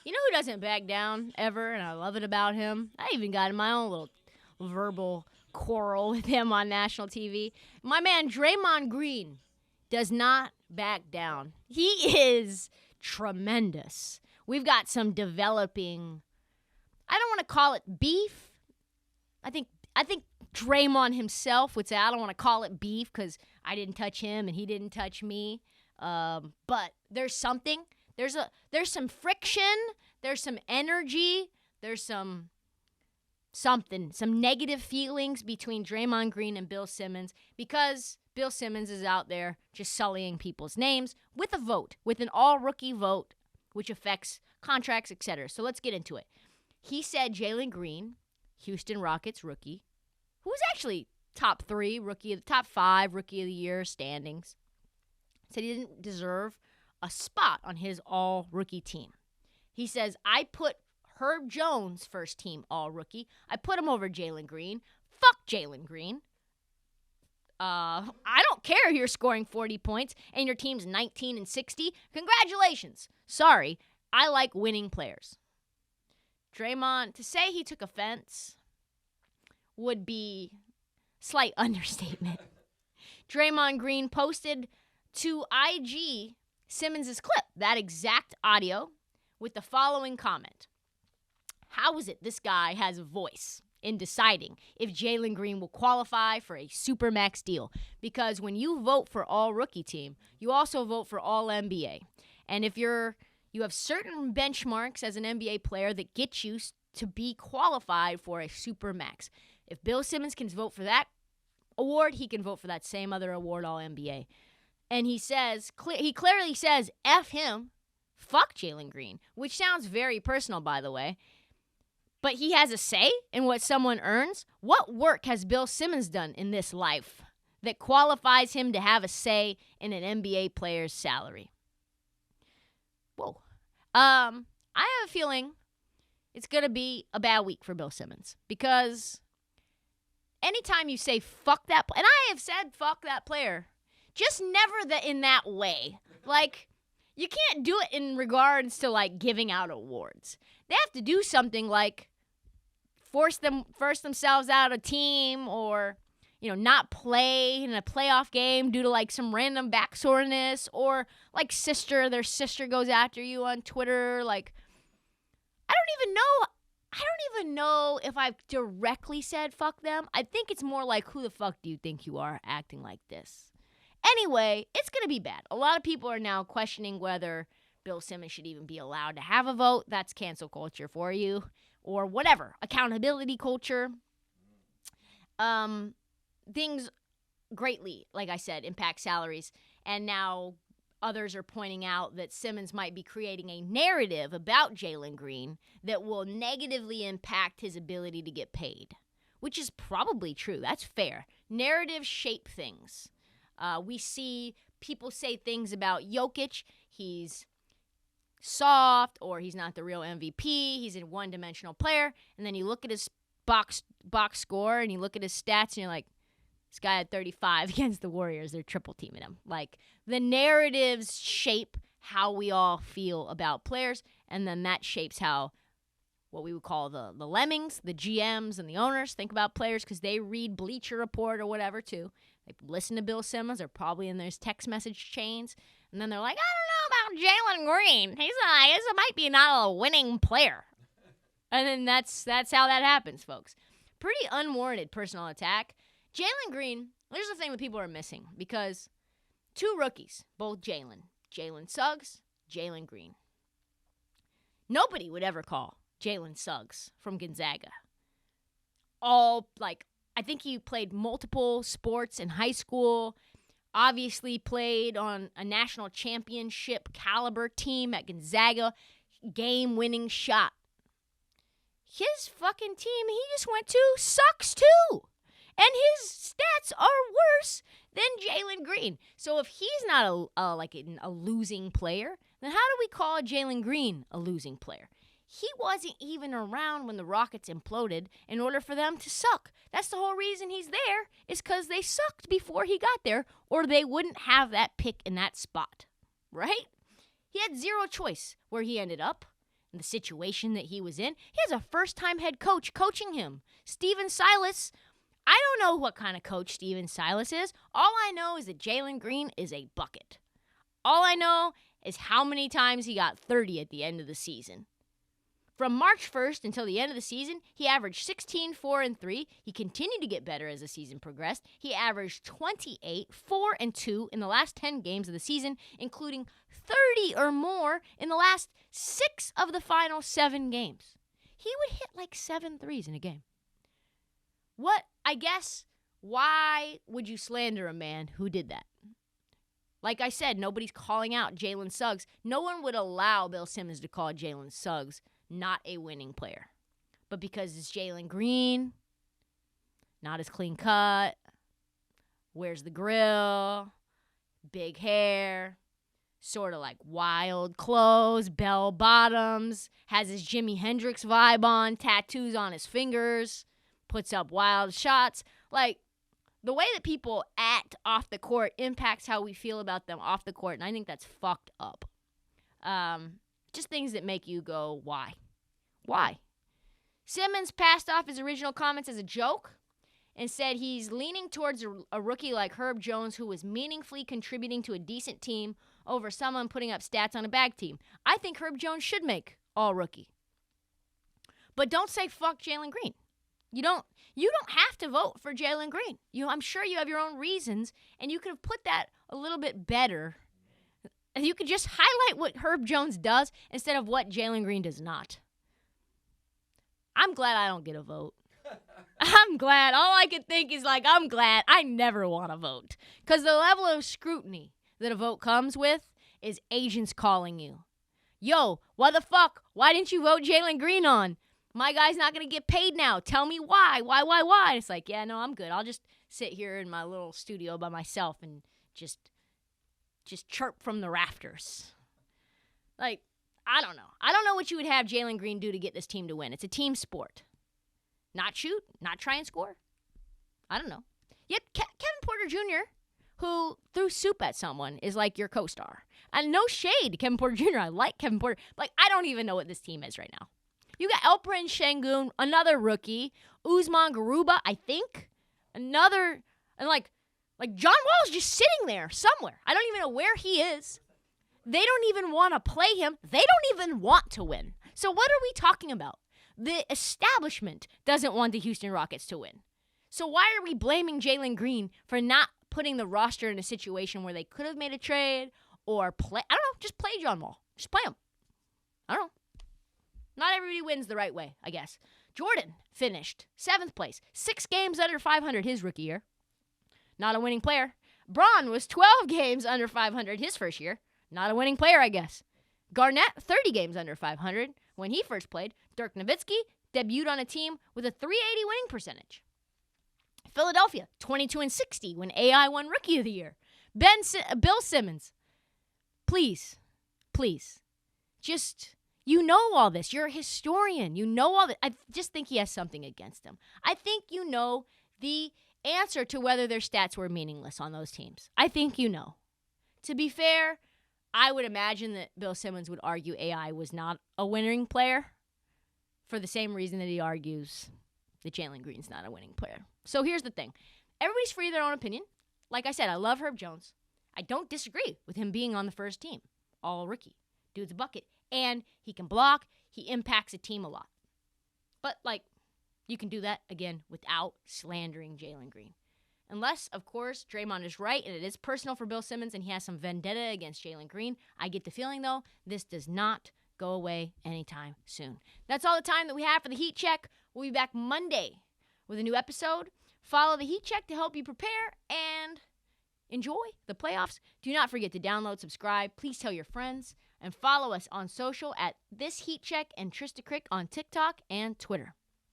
You know who doesn't back down ever, and I love it about him? I even got in my own little verbal quarrel with him on national TV. My man Draymond Green does not back down. He is tremendous. We've got some developing, I don't want to call it beef. I think Draymond himself would say, I don't want to call it beef because I didn't touch him and he didn't touch me. But there's something. There's some friction. There's some energy. There's some negative feelings between Draymond Green and Bill Simmons because Bill Simmons is out there just sullying people's names with a vote, with an all-rookie vote, which affects contracts, etc. So let's get into it. He said Jalen Green, Houston Rockets rookie, who was actually top 5 rookie of the year standings, said he didn't deserve a spot on his all-rookie team. He says, I put Herb Jones first team all-rookie. I put him over Jalen Green. Fuck Jalen Green. I don't care if you're scoring 40 points and your team's 19-60. Congratulations. Sorry, I like winning players. Draymond, to say he took offense would be slight understatement. Draymond Green posted to IG Simmons' clip, that exact audio, with the following comment. How is it this guy has a voice in deciding if Jalen Green will qualify for a Supermax deal? Because when you vote for all-rookie team, you also vote for all-NBA. And if you have certain benchmarks as an NBA player that get you to be qualified for a Supermax. If Bill Simmons can vote for that award, he can vote for that same other award, all-NBA. And he clearly says, F him, fuck Jalen Green, which sounds very personal, by the way. But he has a say in what someone earns. What work has Bill Simmons done in this life that qualifies him to have a say in an NBA player's salary? Whoa. I have a feeling it's going to be a bad week for Bill Simmons because anytime you say fuck that, and I have said fuck that player, just never in that way. Like, you can't do it in regards to, like, giving out awards. They have to do something like force themselves out of a team or, not play in a playoff game due to, like, some random back soreness or, like, their sister goes after you on Twitter. Like, I don't even know if I've directly said fuck them. I think it's more like, who the fuck do you think you are acting like this? Anyway, it's going to be bad. A lot of people are now questioning whether Bill Simmons should even be allowed to have a vote. That's cancel culture for you. Or whatever. Accountability culture. Things greatly, like I said, impact salaries. And now others are pointing out that Simmons might be creating a narrative about Jalen Green that will negatively impact his ability to get paid. Which is probably true. That's fair. Narratives shape things. We see people say things about Jokic. He's soft, or he's not the real MVP. He's a one-dimensional player. And then you look at his box score, and you look at his stats, and you're like, this guy had 35 against the Warriors. They're triple-teaming him. Like, the narratives shape how we all feel about players, and then that shapes how what we would call the lemmings, the GMs, and the owners think about players because they read Bleacher Report or whatever, too. They listen to Bill Simmons. They're probably in their text message chains. And then they're like, I don't know about Jalen Green. He might be not a winning player. And then that's how that happens, folks. Pretty unwarranted personal attack. Jalen Green, there's the thing that people are missing because two rookies, both Jalen. Jalen Suggs, Jalen Green. Nobody would ever call Jalen Suggs from Gonzaga. I think he played multiple sports in high school, obviously played on a national championship caliber team at Gonzaga, game-winning shot. His fucking team he just went to sucks too. And his stats are worse than Jalen Green. So if he's not a losing player, then how do we call Jalen Green a losing player? He wasn't even around when the Rockets imploded in order for them to suck. That's the whole reason he's there, is because they sucked before he got there, or they wouldn't have that pick in that spot, right? He had zero choice where he ended up. the situation that he was in. He has a first-time head coach coaching him. Stephen Silas, I don't know what kind of coach Stephen Silas is. All I know is that Jalen Green is a bucket. All I know is how many times he got 30 at the end of the season. From March 1st until the end of the season, he averaged 16, 4, and 3. He continued to get better as the season progressed. He averaged 28, 4, and 2 in the last 10 games of the season, including 30 or more in the last 6 of the final 7 games. He would hit like 7 threes in a game. Why would you slander a man who did that? Like I said, nobody's calling out Jalen Suggs. No one would allow Bill Simmons to call Jalen Suggs not a winning player. But because it's Jalen Green, not as clean cut, wears the grill, big hair, sort of like wild clothes, bell bottoms, has his Jimi Hendrix vibe on, tattoos on his fingers, puts up wild shots. Like, the way that people act off the court impacts how we feel about them off the court, and I think that's fucked up. Just things that make you go, why? Why? Simmons passed off his original comments as a joke and said he's leaning towards a rookie like Herb Jones who was meaningfully contributing to a decent team over someone putting up stats on a bad team. I think Herb Jones should make all-rookie. But don't say fuck Jalen Green. You don't have to vote for Jalen Green. I'm sure you have your own reasons, and you could have put that a little bit better. You could just highlight what Herb Jones does instead of what Jalen Green does not. I'm glad I don't get a vote. I'm glad. All I can think is, I'm glad I never want to vote. Because the level of scrutiny that a vote comes with is agents calling you. Yo, what the fuck? Why didn't you vote Jalen Green on? My guy's not going to get paid now. Tell me why. Why? It's like, yeah, no, I'm good. I'll just sit here in my little studio by myself and just chirp from the rafters. Like, I don't know. I don't know what you would have Jalen Green do to get this team to win. It's a team sport. Not shoot, not try and score. I don't know. Yet Kevin Porter Jr., who threw soup at someone, is like your co-star. And no shade to Kevin Porter Jr. I like Kevin Porter. I don't even know what this team is right now. You got Alperen Şengün, another rookie. Usman Garuba, I think. Another. And like John Wall's just sitting there somewhere. I don't even know where he is. They don't even want to play him. They don't even want to win. So what are we talking about? The establishment doesn't want the Houston Rockets to win. So why are we blaming Jalen Green for not putting the roster in a situation where they could have made a trade or play? I don't know. Just play John Wall. Just play him. I don't know. Not everybody wins the right way, I guess. Jordan finished 7th place. 6 games under 500 his rookie year. Not a winning player. Braun was 12 games under 500 his first year. Not a winning player, I guess. Garnett, 30 games under 500 when he first played. Dirk Nowitzki debuted on a team with a .380 winning percentage. Philadelphia, 22-60 when AI won Rookie of the Year. Bill Simmons, please, just, you know all this. You're a historian. You know all this. I just think he has something against him. I think you know the answer to whether their stats were meaningless on those teams. I think you know. To be fair, I would imagine that Bill Simmons would argue AI was not a winning player for the same reason that he argues that Jalen Green's not a winning player. So here's the thing. Everybody's free to their own opinion. Like I said, I love Herb Jones. I don't disagree with him being on the first team. All rookie. Dude's a bucket. And he can block. He impacts a team a lot. But, you can do that, again, without slandering Jalen Green. Unless, of course, Draymond is right and it is personal for Bill Simmons and he has some vendetta against Jalen Green. I get the feeling, though, this does not go away anytime soon. That's all the time that we have for the Heat Check. We'll be back Monday with a new episode. Follow the Heat Check to help you prepare and enjoy the playoffs. Do not forget to download, subscribe. Please tell your friends and follow us on social at This Heat Check and Trysta Krick on TikTok and Twitter.